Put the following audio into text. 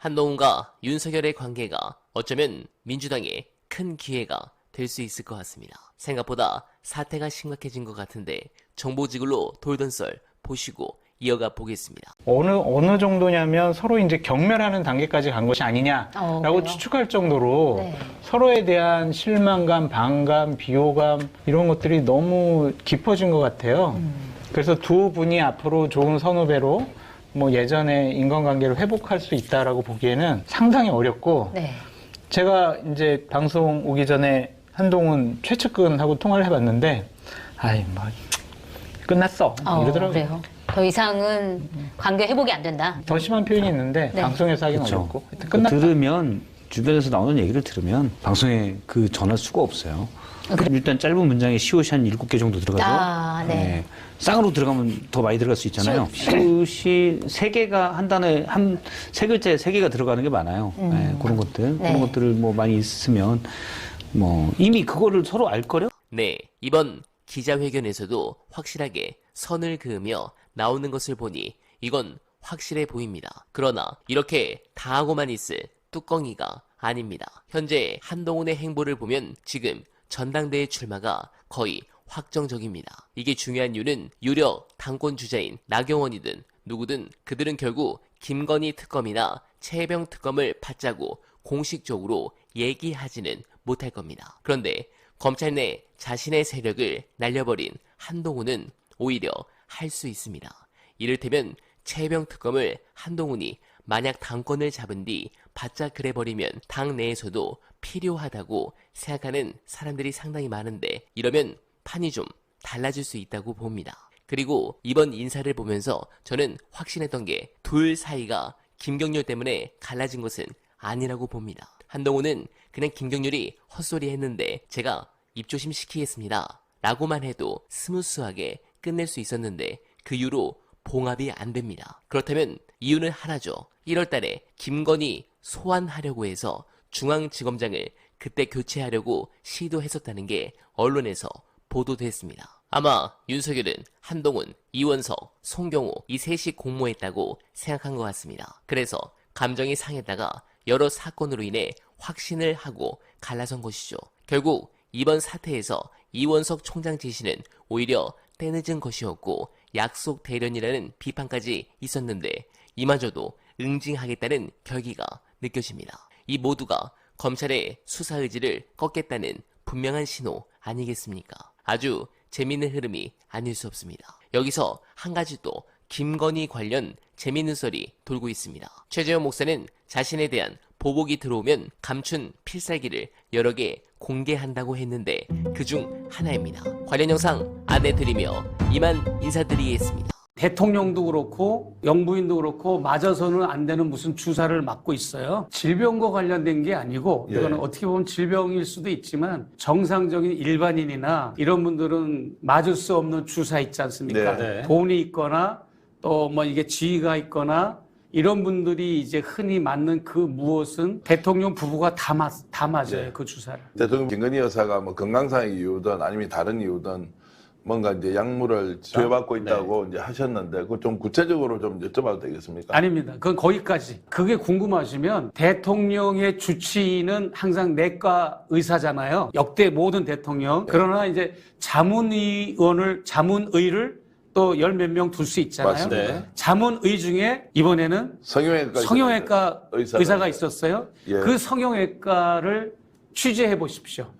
한동훈과 윤석열의 관계가 어쩌면 민주당에 큰 기회가 될 수 있을 것 같습니다. 생각보다 사태가 심각해진 것 같은데 정보지글로 돌던 썰 보시고 이어가 보겠습니다. 어느 정도냐면 서로 이제 경멸하는 단계까지 간 것이 아니냐라고 그래요? 추측할 정도로 네. 서로에 대한 실망감, 반감, 비호감 이런 것들이 너무 깊어진 것 같아요. 그래서 두 분이 앞으로 좋은 선후배로 뭐 예전의 인간관계를 회복할 수 있다라고 보기에는 상당히 어렵고 네. 제가 이제 방송 오기 전에 한동훈 최측근하고 통화를 해봤는데 아이 뭐 끝났어 이러더라고요. 그래요. 더 이상은 관계 회복이 안 된다. 더 심한 표현이 있는데 네. 방송에서 하기는 그렇죠. 어렵고 하여튼 끝났다. 들으면 주변에서 나오는 얘기를 들으면 방송에 그 전할 수가 없어요. 일단 짧은 문장에 시옷이 한 7개 정도 들어가죠. 아, 네. 쌍으로 들어가면 더 많이 들어갈 수 있잖아요. 시옷이 3개가 한 단어에 세 글자에 3개가 들어가는 게 많아요. 그런 것들. 네. 그런 것들을 뭐 많이 있으면 뭐 이미 그거를 서로 알 거려? 네, 이번 기자회견에서도 확실하게 선을 그으며 나오는 것을 보니 이건 확실해 보입니다. 그러나 이렇게 다 하고만 있을 뚜껑이가 아닙니다. 현재 한동훈의 행보를 보면 지금 전당대회 출마가 거의 확정적입니다. 이게 중요한 이유는 유력 당권 주자인 나경원이든 누구든 그들은 결국 김건희 특검이나 최혜병 특검을 받자고 공식적으로 얘기하지는 못할 겁니다. 그런데 검찰 내 자신의 세력을 날려버린 한동훈은 오히려 할 수 있습니다. 이를테면 최혜병 특검을 한동훈이 만약 당권을 잡은 뒤 바짝 그래버리면 당 내에서도 필요하다고 생각하는 사람들이 상당히 많은데 이러면 판이 좀 달라질 수 있다고 봅니다. 그리고 이번 인사를 보면서 저는 확신했던 게 둘 사이가 김경률 때문에 갈라진 것은 아니라고 봅니다. 한동훈은 그냥 김경률이 헛소리 했는데 제가 입조심 시키겠습니다 라고만 해도 스무스하게 끝낼 수 있었는데 그 이후로 봉합이 안 됩니다. 그렇다면 이유는 하나죠. 1월달에 김건희 소환하려고 해서 중앙지검장을 그때 교체하려고 시도했었다는 게 언론에서 보도됐습니다. 아마 윤석열은 한동훈, 이원석, 송경호 이 셋이 공모했다고 생각한 것 같습니다. 그래서 감정이 상했다가 여러 사건으로 인해 확신을 하고 갈라선 것이죠. 결국 이번 사태에서 이원석 총장 지시는 오히려 때늦은 것이었고 약속 대련이라는 비판까지 있었는데 이마저도 응징하겠다는 결기가 느껴집니다. 이 모두가 검찰의 수사 의지를 꺾겠다는 분명한 신호 아니겠습니까? 아주 재미있는 흐름이 아닐 수 없습니다. 여기서 한 가지 또 김건희 관련 재미있는 썰이 돌고 있습니다. 최재형 목사는 자신에 대한 보복이 들어오면 감춘 필살기를 여러 개 공개한다고 했는데 그중 하나입니다. 관련 영상 안내드리며 이만 인사드리겠습니다. 대통령도 그렇고 영부인도 그렇고 맞아서는 안 되는 무슨 주사를 맞고 있어요. 질병과 관련된 게 아니고 이거는 어떻게 보면 질병일 수도 있지만 정상적인 일반인이나 이런 분들은 맞을 수 없는 주사 있지 않습니까? 네. 돈이 있거나 또 뭐 이게 지위가 있거나 이런 분들이 이제 흔히 맞는 그 무엇은 대통령 부부가 다 맞아요. 네. 그 주사를. 대통령 김건희 여사가 뭐 건강상의 이유든 아니면 다른 이유든 뭔가 이제 약물을 투여받고 있다고 이제 하셨는데 그거 좀 구체적으로 좀 여쭤봐도 되겠습니까? 아닙니다. 그건 거기까지. 그게 궁금하시면 대통령의 주치의는 항상 내과 의사잖아요. 역대 모든 대통령. 그러나 이제 자문의를 또 열 몇 명 둘 수 있잖아요. 맞습니다. 자문의 중에 이번에는 성형외과 의사가 있었어요. 예. 그 성형외과를 취재해 보십시오.